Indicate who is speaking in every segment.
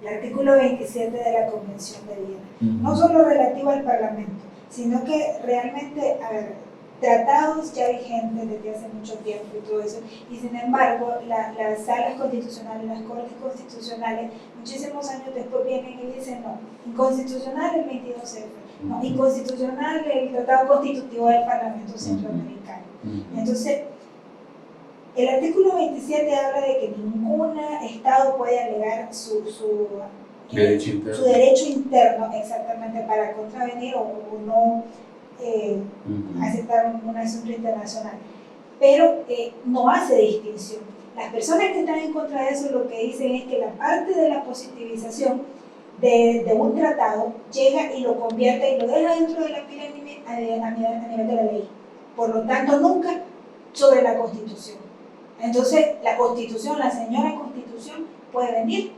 Speaker 1: el artículo 27 de la Convención de Viena. No solo relativo al Parlamento, sino que realmente, a ver, tratados ya vigentes desde hace mucho tiempo y todo eso, y sin embargo las salas constitucionales, las cortes constitucionales, muchísimos años después vienen y dicen no, inconstitucional el 22F, no, inconstitucional el Tratado Constitutivo del Parlamento Centroamericano. Entonces, el artículo 27 habla de que ningún Estado puede alegar su derecho interno exactamente para contravenir o no aceptar un asunto internacional, pero no hace distinción. Las personas que están en contra de eso lo que dicen es que la parte de la positivización de un tratado llega y lo convierte y lo deja dentro de la pirámide a nivel de la ley, por lo tanto nunca sobre la Constitución. Entonces la Constitución, la señora Constitución puede venir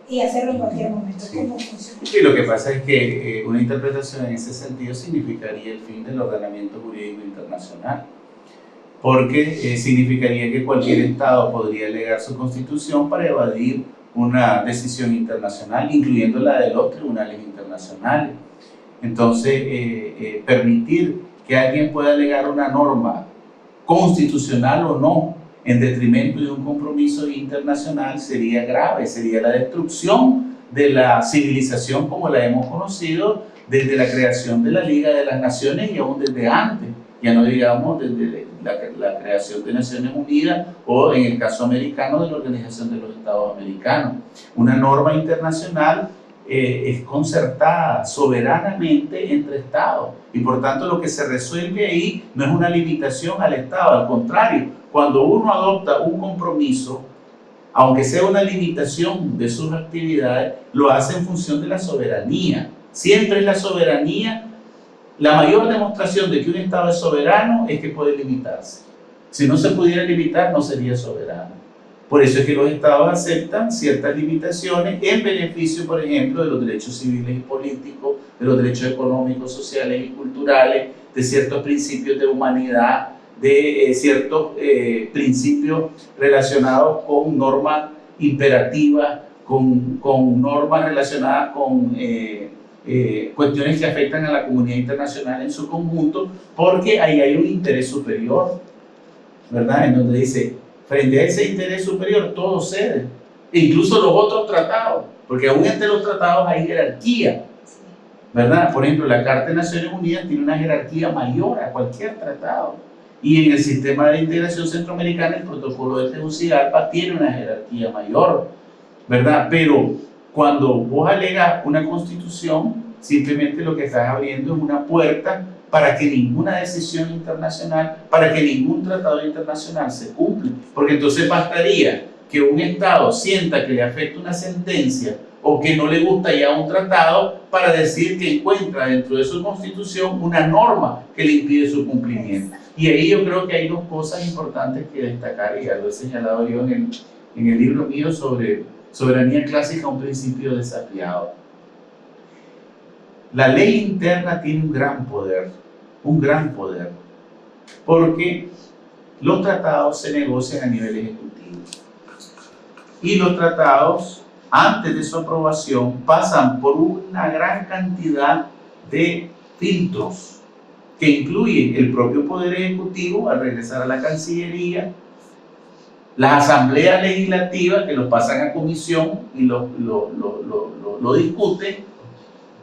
Speaker 1: y hacerlo en cualquier momento. ¿Cómo funciona?
Speaker 2: Sí, lo que pasa es que una interpretación en ese sentido significaría el fin del ordenamiento jurídico internacional, porque significaría que cualquier Estado podría alegar su constitución para evadir una decisión internacional, incluyendo la de los tribunales internacionales. Entonces, permitir que alguien pueda alegar una norma constitucional o no en detrimento de un compromiso internacional sería grave, sería la destrucción de la civilización como la hemos conocido desde la creación de la Liga de las Naciones y aún desde antes, ya no digamos desde la creación de Naciones Unidas o en el caso americano de la Organización de los Estados Americanos. Una norma internacional es concertada soberanamente entre Estados y por tanto lo que se resuelve ahí no es una limitación al Estado, al contrario, cuando uno adopta un compromiso, aunque sea una limitación de sus actividades, lo hace en función de la soberanía. Siempre es la soberanía. La mayor demostración de que un Estado es soberano es que puede limitarse. Si no se pudiera limitar, no sería soberano. Por eso es que los Estados aceptan ciertas limitaciones en beneficio, por ejemplo, de los derechos civiles y políticos, de los derechos económicos, sociales y culturales, de ciertos principios de humanidad, de ciertos principios relacionados con normas imperativas, con normas relacionadas con cuestiones que afectan a la comunidad internacional en su conjunto, porque ahí hay un interés superior, ¿verdad? En donde dice, frente a ese interés superior todo cede, incluso los otros tratados, porque aún entre los tratados hay jerarquía, ¿verdad? Por ejemplo, la Carta de Naciones Unidas tiene una jerarquía mayor a cualquier tratado. Y en el sistema de integración centroamericana, el protocolo de Tegucigalpa tiene una jerarquía mayor, ¿verdad? Pero cuando vos alegas una constitución, simplemente lo que estás abriendo es una puerta para que ninguna decisión internacional, para que ningún tratado internacional se cumpla. Porque entonces bastaría que un Estado sienta que le afecta una sentencia o que no le gusta ya un tratado para decir que encuentra dentro de su constitución una norma que le impide su cumplimiento. Y ahí yo creo que hay dos cosas importantes que destacar, y ya lo he señalado yo en el libro mío sobre soberanía clásica, un principio desafiado. La ley interna tiene un gran poder, porque los tratados se negocian a nivel ejecutivo. Y los tratados, antes de su aprobación, pasan por una gran cantidad de filtros que incluyen el propio Poder Ejecutivo al regresar a la Cancillería, las asambleas legislativas que lo pasan a comisión y lo discuten,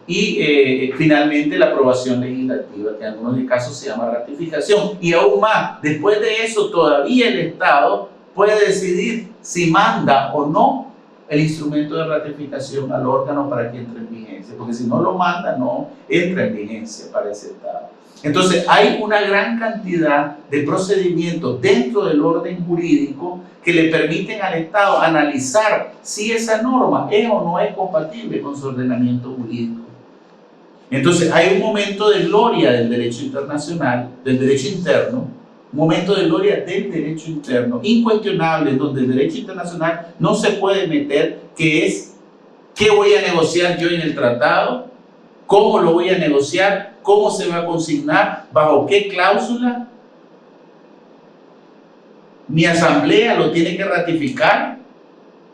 Speaker 2: y finalmente la aprobación legislativa, que en algunos casos se llama ratificación. Y aún más, después de eso todavía el Estado puede decidir si manda o no el instrumento de ratificación al órgano para que entre en vigencia, porque si no lo manda, no entra en vigencia para ese Estado. Entonces hay una gran cantidad de procedimientos dentro del orden jurídico que le permiten al Estado analizar si esa norma es o no es compatible con su ordenamiento jurídico. Entonces hay un momento de gloria del derecho internacional, del derecho interno, un momento de gloria del derecho interno, incuestionable, en donde el derecho internacional no se puede meter, que es qué voy a negociar yo en el tratado, cómo lo voy a negociar, cómo se va a consignar, bajo qué cláusula, mi asamblea lo tiene que ratificar,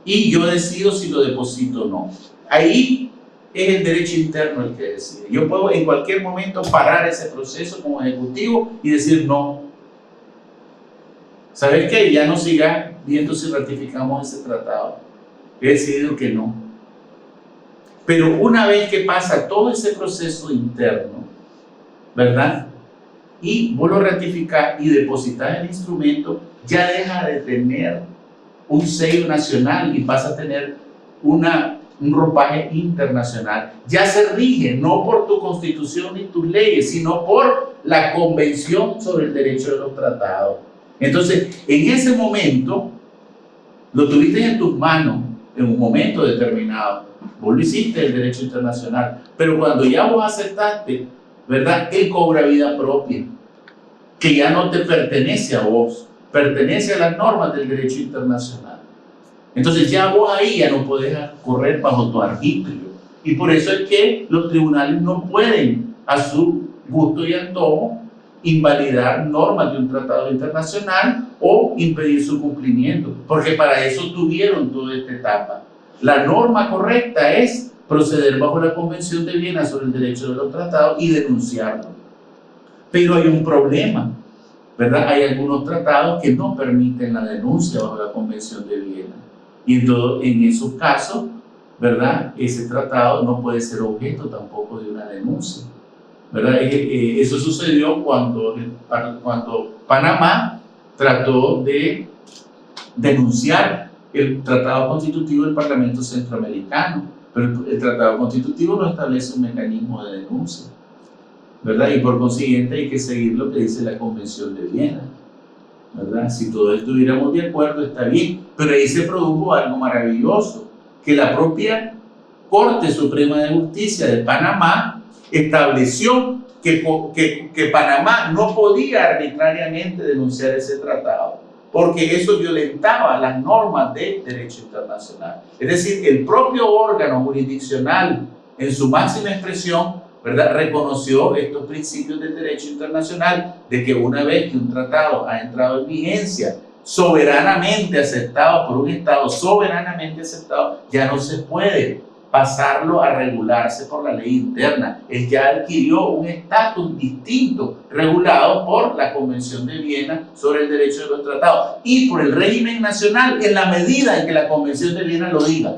Speaker 2: y yo decido si lo deposito o no. Ahí es el derecho interno el que decide. Yo puedo en cualquier momento parar ese proceso como ejecutivo y decir no. ¿Sabes qué? Ya no siga viendo si ratificamos ese tratado. He decidido que no. Pero una vez que pasa todo ese proceso interno, ¿verdad? Y vos lo ratificás y depositas el instrumento, ya deja de tener un sello nacional y pasa a tener un ropaje internacional. Ya se rige no por tu constitución ni tus leyes, sino por la Convención sobre el Derecho de los Tratados. Entonces, en ese momento, lo tuviste en tus manos en un momento determinado. Vos lo hiciste el derecho internacional, pero cuando ya vos aceptaste, ¿verdad? Él cobra vida propia, que ya no te pertenece a vos, pertenece a las normas del derecho internacional. Entonces ya vos ahí ya no podés correr bajo tu arbitrio. Y por eso es que los tribunales no pueden, a su gusto y antojo, invalidar normas de un tratado internacional o impedir su cumplimiento, porque para eso tuvieron toda esta etapa. La norma correcta es proceder bajo la Convención de Viena sobre el derecho de los tratados y denunciarlo. Pero hay un problema, ¿verdad? Hay algunos tratados que no permiten la denuncia bajo la Convención de Viena. Y en esos casos, ¿verdad? Ese tratado no puede ser objeto tampoco de una denuncia, ¿verdad? Eso sucedió cuando Panamá trató de denunciar el Tratado Constitutivo del Parlamento Centroamericano, pero el Tratado Constitutivo no establece un mecanismo de denuncia, ¿verdad? Y por consiguiente hay que seguir lo que dice la Convención de Viena, ¿verdad? Si todos estuviéramos de acuerdo está bien, pero ahí se produjo algo maravilloso, que la propia Corte Suprema de Justicia de Panamá estableció que Panamá no podía arbitrariamente denunciar ese tratado, porque eso violentaba las normas del derecho internacional. Es decir, el propio órgano jurisdiccional, en su máxima expresión, ¿verdad?, reconoció estos principios del derecho internacional, de que una vez que un tratado ha entrado en vigencia, soberanamente aceptado por un Estado, soberanamente aceptado, ya no se puede pasarlo a regularse por la ley interna. Él ya adquirió un estatus distinto, regulado por la Convención de Viena sobre el derecho de los tratados y por el régimen nacional en la medida en que la Convención de Viena lo diga.